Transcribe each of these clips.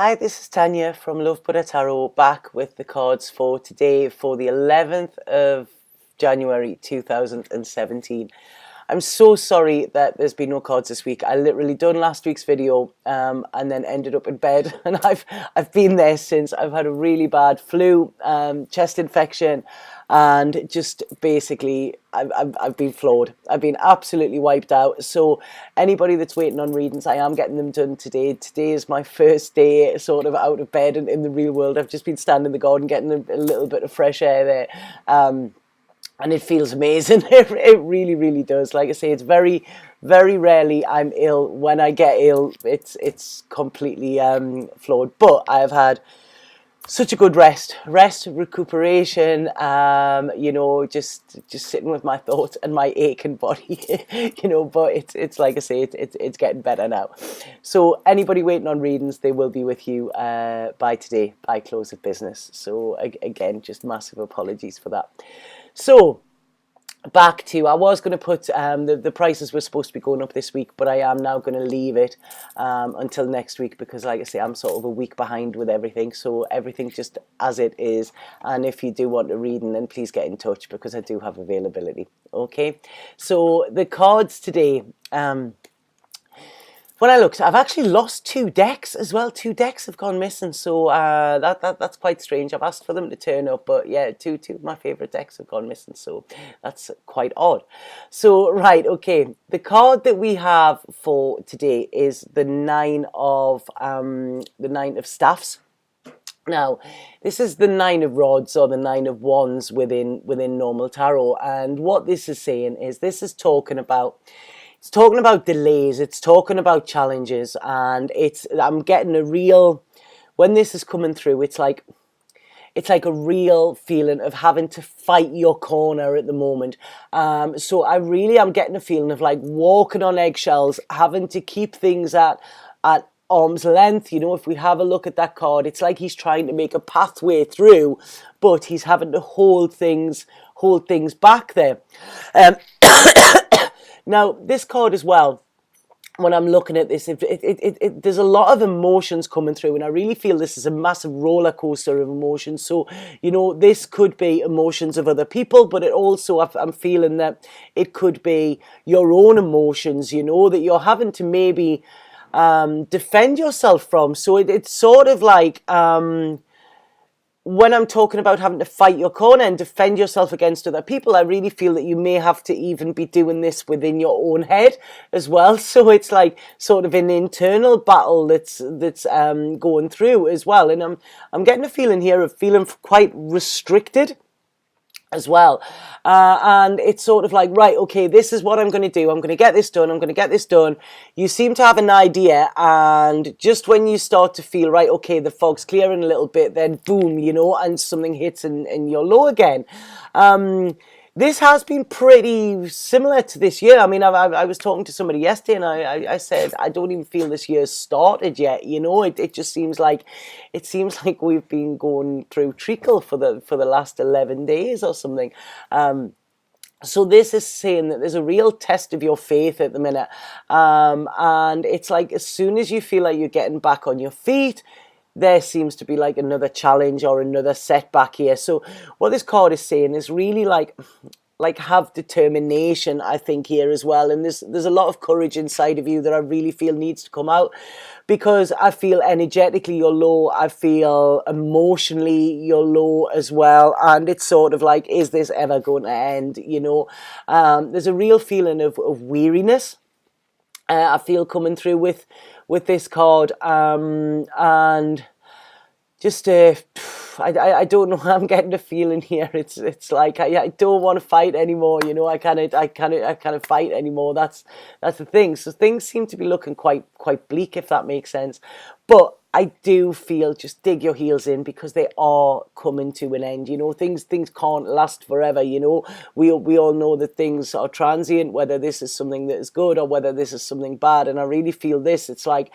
Hi, this is Tanya from Love Buddha Tarot, back with the cards for today for the 11th of January 2017. I'm so sorry that there's been no cards this week. I literally done last week's video and then ended up in bed, and I've been there since. I've had a really bad flu, chest infection, and just basically I've been floored. I've been absolutely wiped out. So anybody that's waiting on readings, I am getting them done today. Today is my first day sort of out of bed and in the real world. I've just been standing in the garden getting a little bit of fresh air there. And it feels amazing. It really, really does. Like I say, it's very, very rarely I'm ill. When I get ill, it's completely flawed. But I have had such a good rest, recuperation. You know, just sitting with my thoughts and my aching body. You know, but it's like I say, it's getting better now. So anybody waiting on readings, they will be with you by today, by close of business. So again, just massive apologies for that. So back to, I was going to put the prices were supposed to be going up this week, but I am now going to leave it until next week, because like I say, I'm sort of a week behind with everything, so everything's just as it is. And if you do want a reading, then please get in touch, because I do have availability. Okay, so the cards today, when I looked, I've actually lost 2 decks as well. 2 decks have gone missing, so that's quite strange. I've asked for them to turn up, but yeah, two of my favourite decks have gone missing, so that's quite odd. So, right, okay, the card that we have for today is the Nine of Staffs. Now, this is the Nine of Rods, or the Nine of Wands within normal tarot, and what this is saying is, this is talking about, it's talking about delays, it's talking about challenges, and I'm getting a real, when this is coming through, it's like a real feeling of having to fight your corner at the moment. So I'm getting a feeling of like walking on eggshells, having to keep things at arm's length. You know, if we have a look at that card, it's like he's trying to make a pathway through, but he's having to hold things back there. Now, this card as well, when I'm looking at this, there's a lot of emotions coming through, and I really feel this is a massive roller coaster of emotions. So, you know, this could be emotions of other people, but it also, I'm feeling that it could be your own emotions, you know, that you're having to maybe defend yourself from. So it's sort of like, when I'm talking about having to fight your corner and defend yourself against other people, I really feel that you may have to even be doing this within your own head as well. So it's like sort of an internal battle that's going through as well. And I'm getting a feeling here of feeling quite restricted as well, and it's sort of like, right, okay, this is what I'm going to do, I'm going to get this done, I'm going to get this done. You seem to have an idea, and just when you start to feel, right, okay, the fog's clearing a little bit, then boom, you know, and something hits and you're low again. This has been pretty similar to this year. I mean, I was talking to somebody yesterday, and I said, I don't even feel this year's started yet. You know, it just seems like, we've been going through treacle for the last 11 days or something. So this is saying that there's a real test of your faith at the minute. And it's like, as soon as you feel like you're getting back on your feet, there seems to be like another challenge or another setback here. So what this card is saying is really like have determination, I think, here as well. And there's a lot of courage inside of you that I really feel needs to come out, because I feel energetically you're low, I feel emotionally you're low as well, and it's sort of like, is this ever going to end? You know, there's a real feeling of weariness, I feel, coming through with this card, and just I don't know, I'm getting a feeling here. It's like I don't want to fight anymore. You know, I can't fight anymore. That's the thing. So things seem to be looking quite bleak, if that makes sense. But I do feel, just dig your heels in, because they are coming to an end. You know, things can't last forever. You know, we all know that things are transient, whether this is something that is good or whether this is something bad. And I really feel this. It's like,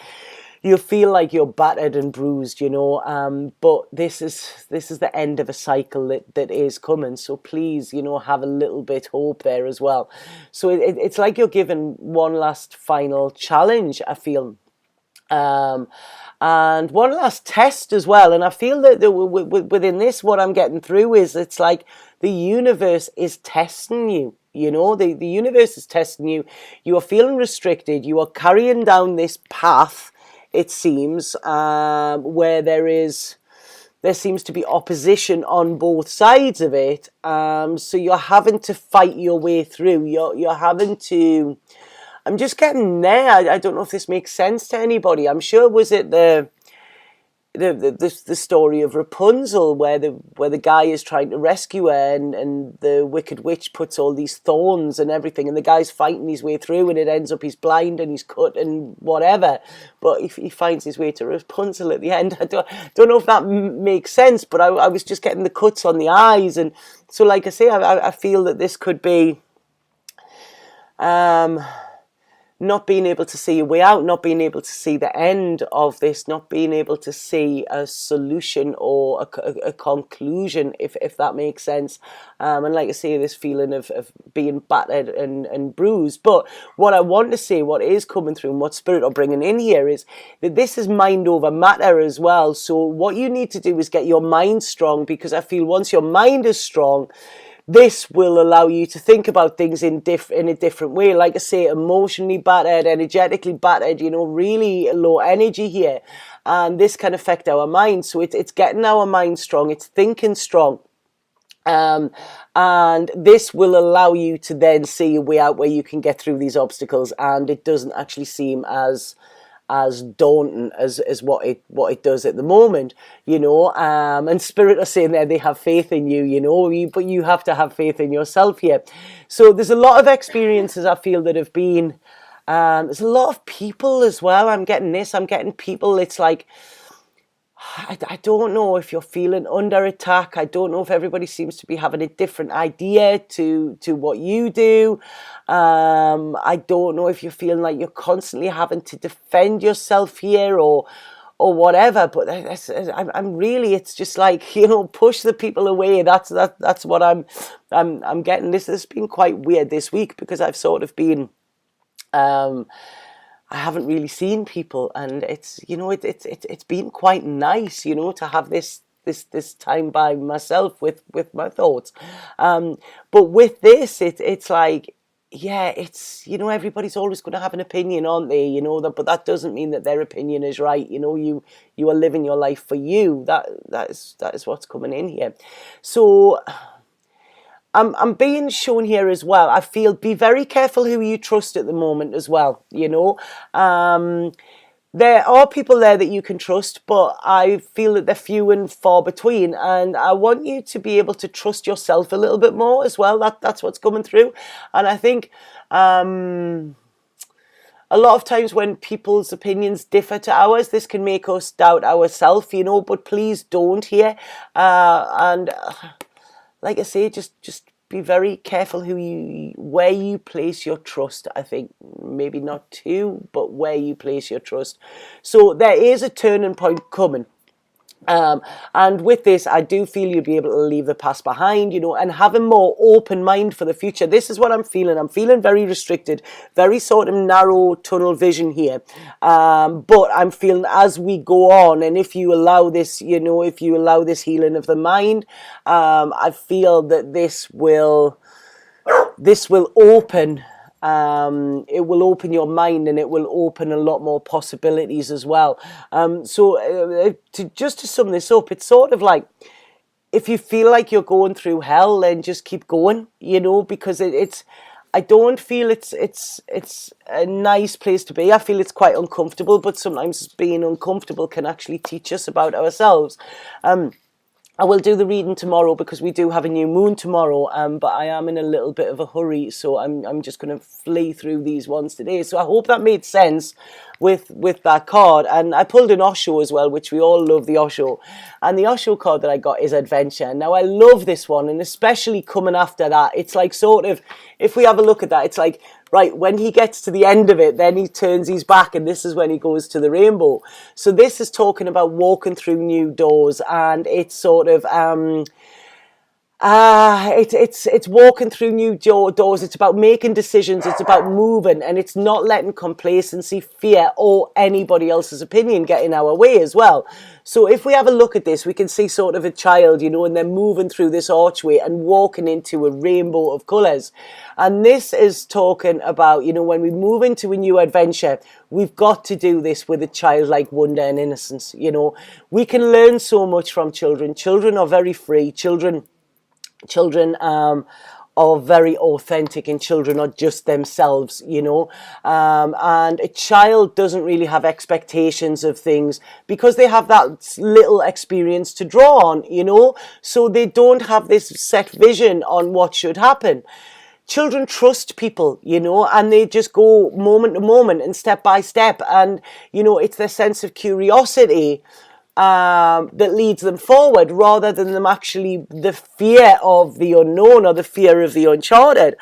you feel like you're battered and bruised, you know, but this is the end of a cycle that is coming. So please, you know, have a little bit hope there as well. So it's like you're given one last final challenge, I feel. And one last test as well. And I feel that within this, what I'm getting through is it's like the universe is testing you. You know, the universe is testing you. You are feeling restricted. You are carrying down this path, it seems, where there seems to be opposition on both sides of it. So you're having to fight your way through. You're having to. I'm just getting there. I don't know if this makes sense to anybody. I'm sure, was it the story of Rapunzel where the guy is trying to rescue her, and the Wicked Witch puts all these thorns and everything, and the guy's fighting his way through, and it ends up he's blind and he's cut and whatever, but he finds his way to Rapunzel at the end. I don't know if that makes sense, but I was just getting the cuts on the eyes. And so, like I say, I feel that this could be not being able to see a way out, not being able to see the end of this, not being able to see a solution or a conclusion, if that makes sense. And like I say, this feeling of being battered and bruised. But what I want to say, what is coming through and what Spirit are bringing in here is that this is mind over matter as well. So what you need to do is get your mind strong, because I feel once your mind is strong, this will allow you to think about things in a different way. Like I say, emotionally battered, energetically battered, you know, really low energy here. And this can affect our mind. So it's getting our mind strong. It's thinking strong. And this will allow you to then see a way out where you can get through these obstacles. And it doesn't actually seem as daunting as what it does at the moment, you know. And Spirit are saying there they have faith in you, you know, but you have to have faith in yourself here. So there's a lot of experiences I feel that have been, there's a lot of people as well. I'm getting people. It's like, I don't know if you're feeling under attack. I don't know if everybody seems to be having a different idea to what you do. I don't know if you're feeling like you're constantly having to defend yourself here or whatever. But I'm really, it's just like, you know, push the people away. That's what I'm getting. This has been quite weird this week, because I've sort of been. I haven't really seen people, and it's, you know, it's been quite nice, you know, to have this time by myself with my thoughts. But with this, it's like, yeah, it's, you know, everybody's always going to have an opinion, aren't they? You know, but that doesn't mean that their opinion is right. You know, you are living your life for you. That is what's coming in here. So I'm being shown here as well. I feel be very careful who you trust at the moment as well, you know. There are people there that you can trust, but I feel that they're few and far between. And I want you to be able to trust yourself a little bit more as well. That's what's coming through. And I think a lot of times when people's opinions differ to ours, this can make us doubt ourselves, you know, but please don't here. And like I say, just be very careful where you place your trust. I think maybe not to, but where you place your trust. So there is a turning point coming. And with this, I do feel you'll be able to leave the past behind, you know, and have a more open mind for the future. This is what I'm feeling. I'm feeling very restricted, very sort of narrow tunnel vision here. But I'm feeling as we go on, and if you allow this, you know, if you allow this healing of the mind, I feel that this will open. It will open your mind, and it will open a lot more possibilities as well. So to sum this up, it's sort of like, if you feel like you're going through hell, then just keep going, you know, because I don't feel it's a nice place to be. I feel it's quite uncomfortable, but sometimes being uncomfortable can actually teach us about ourselves. I will do the reading tomorrow, because we do have a new moon tomorrow, but I am in a little bit of a hurry, so I'm just going to flee through these ones today. So I hope that made sense with that card. And I pulled an Osho as well, which we all love, the Osho. And the Osho card that I got is Adventure. Now, I love this one, and especially coming after that, it's like sort of, if we have a look at that, it's like, right, when he gets to the end of it, then he turns his back, and this is when he goes to the rainbow. So this is talking about walking through new doors, and it's sort of, It's walking through new doors. It's about making decisions. It's about moving, and it's not letting complacency, fear, or anybody else's opinion get in our way as well. So if we have a look at this, we can see sort of a child, and they're moving through this archway and walking into a rainbow of colours. And this is talking about, when we move into a new adventure, we've got to do this with a childlike wonder and innocence. We can learn so much from children. Children are very free. Children are very authentic, and children are just themselves, and a child doesn't really have expectations of things because they have that little experience to draw on, so they don't have this set vision on what should happen. Children trust people, and they just go moment to moment and step by step, and it's their sense of curiosity that leads them forward, rather than them actually the fear of the unknown or the fear of the uncharted.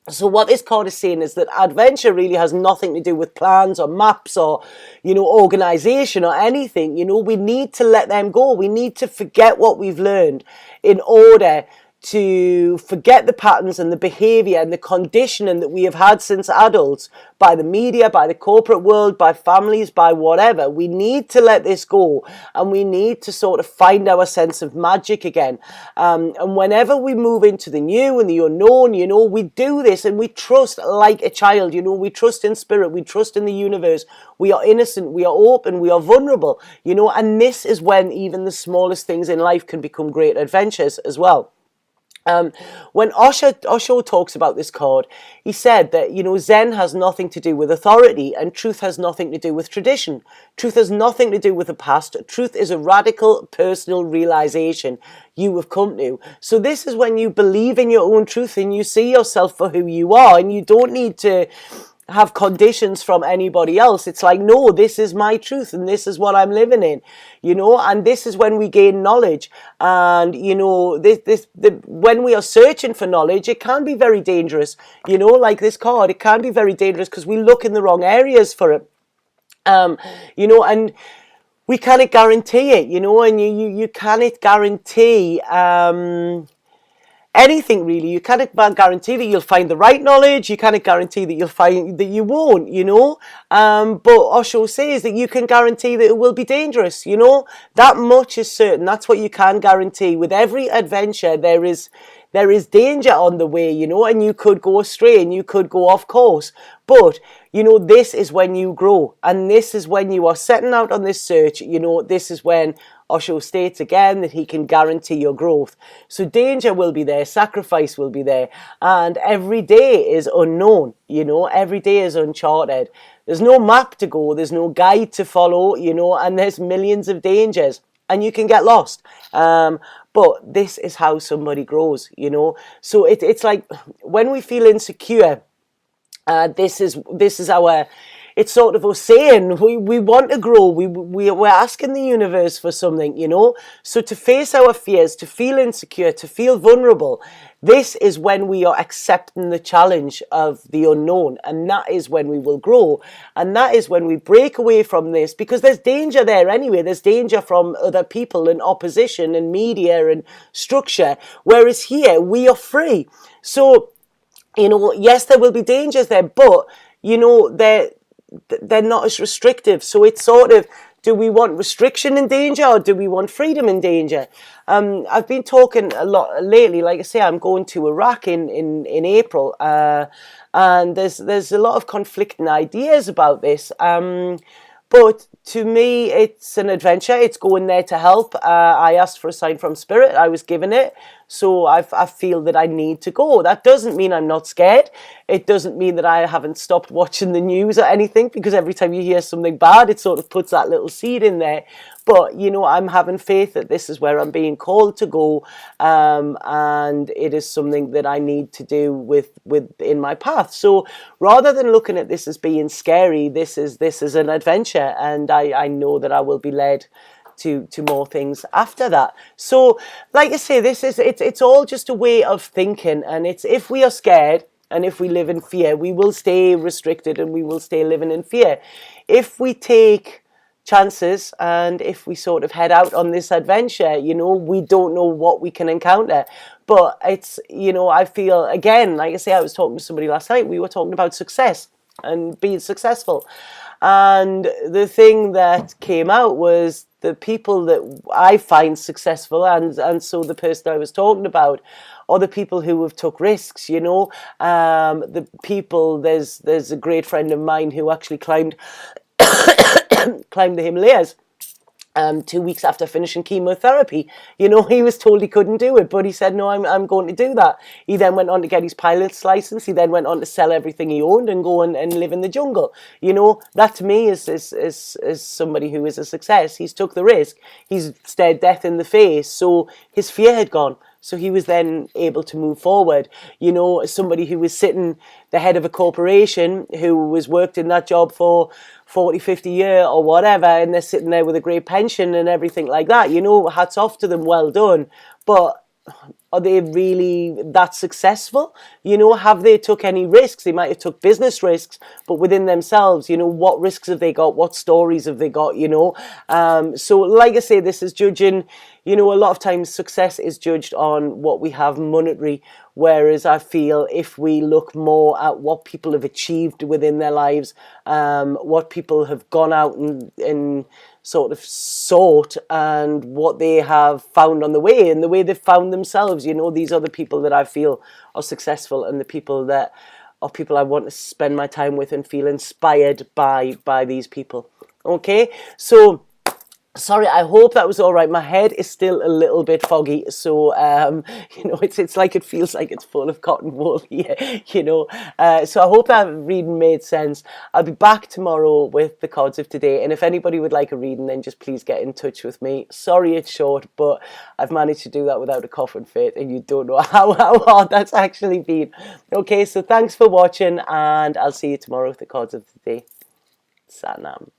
So what this card is saying is that adventure really has nothing to do with plans or maps or, organization or anything. We need to let them go. We need to forget what we've learned in order to forget the patterns and the behavior and the conditioning that we have had since adults, by the media, by the corporate world, by families, by whatever. We need to let this go, and we need to sort of find our sense of magic again. And whenever we move into the new and the unknown, we do this and we trust like a child. We trust in spirit, we trust in the universe. We are innocent, we are open, we are vulnerable, and this is when even the smallest things in life can become great adventures as well. When Osho talks about this card, he said that, Zen has nothing to do with authority, and truth has nothing to do with tradition. Truth has nothing to do with the past. Truth is a radical personal realization you have come to. So this is when you believe in your own truth and you see yourself for who you are, and you don't need to have conditions from anybody else. It's like, no, this is my truth and this is what I'm living in, and this is when we gain knowledge. And when we are searching for knowledge, it can be very dangerous, like this card. It can be very dangerous because we look in the wrong areas for it. And we cannot guarantee it, and you cannot guarantee anything really. You can't guarantee that you'll find the right knowledge. You can't guarantee that you'll find that you won't, but Osho says that you can guarantee that it will be dangerous, that much is certain. That's what you can guarantee. With every adventure, there is danger on the way, and you could go astray and you could go off course. But, this is when you grow, and this is when you are setting out on this search. This is when Osho states again that he can guarantee your growth. So danger will be there, sacrifice will be there, and every day is unknown, every day is uncharted. There's no map to go, there's no guide to follow, and there's millions of dangers, and you can get lost. But this is how somebody grows, So it's like when we feel insecure, this is our, it's sort of us saying we want to grow. We're asking the universe for something, So to face our fears, to feel insecure, to feel vulnerable, this is when we are accepting the challenge of the unknown, and that is when we will grow, and that is when we break away from this, because there's danger there anyway. There's danger from other people and opposition and media and structure, whereas here we are free. So, yes, there will be dangers there, but they're not as restrictive. So it's sort of, do we want restriction in danger, or do we want freedom in danger? I've been talking a lot lately. Like I say, I'm going to Iraq in April, and there's a lot of conflicting ideas about this. But to me, it's an adventure. It's going there to help. I asked for a sign from spirit. I was given it. So I feel that I need to go. That doesn't mean I'm not scared. It doesn't mean that I haven't stopped watching the news or anything, because every time you hear something bad, it sort of puts that little seed in there. But, I'm having faith that this is where I'm being called to go. And it is something that I need to do in my path. So rather than looking at this as being scary, this is an adventure. And I know that I will be led to more things after that. So like I say, it's all just a way of thinking. And it's, if we are scared and if we live in fear, we will stay restricted and we will stay living in fear. If we take chances, and if we sort of head out on this adventure, you know, we don't know what we can encounter. But it's, you know, I feel, again, like I say, I was talking to somebody last night, we were talking about success and being successful, and the thing that came out was the people that I find successful, and so the person I was talking about, are the people who have took risks, you know. The people, there's a great friend of mine who actually climbed the Himalayas 2 weeks after finishing chemotherapy. You know, he was told he couldn't do it, but he said, no, I'm going to do that. He then went on to get his pilot's license. He then went on to sell everything he owned and go and live in the jungle. You know, that to me is somebody who is a success. He's took the risk. He's stared death in the face. So his fear had gone. So he was then able to move forward. You know, somebody who was sitting the head of a corporation, who was worked in that job for 40, 50 years or whatever, and they're sitting there with a great pension and everything like that. You know, hats off to them, well done. But are they really that successful? You know, have they took any risks? They might have took business risks, but within themselves, you know, what risks have they got? What stories have they got, you know? So like I say, this is judging, you know, a lot of times success is judged on what we have monetary, whereas I feel if we look more at what people have achieved within their lives, what people have gone out and sort of sought, and what they have found on the way and the way they've found themselves, you know, these are the people that I feel are successful, and the people that are people I want to spend my time with and feel inspired by these people. Okay, so sorry, I hope that was all right. My head is still a little bit foggy, so you know, it's like it feels like it's full of cotton wool here, you know. So I hope that reading made sense. I'll be back tomorrow with the cards of today, and if anybody would like a reading, then just please get in touch with me. Sorry it's short, but I've managed to do that without a coffin fit, and you don't know how hard that's actually been. Okay, so thanks for watching, and I'll see you tomorrow with the cards of the day. Satnam.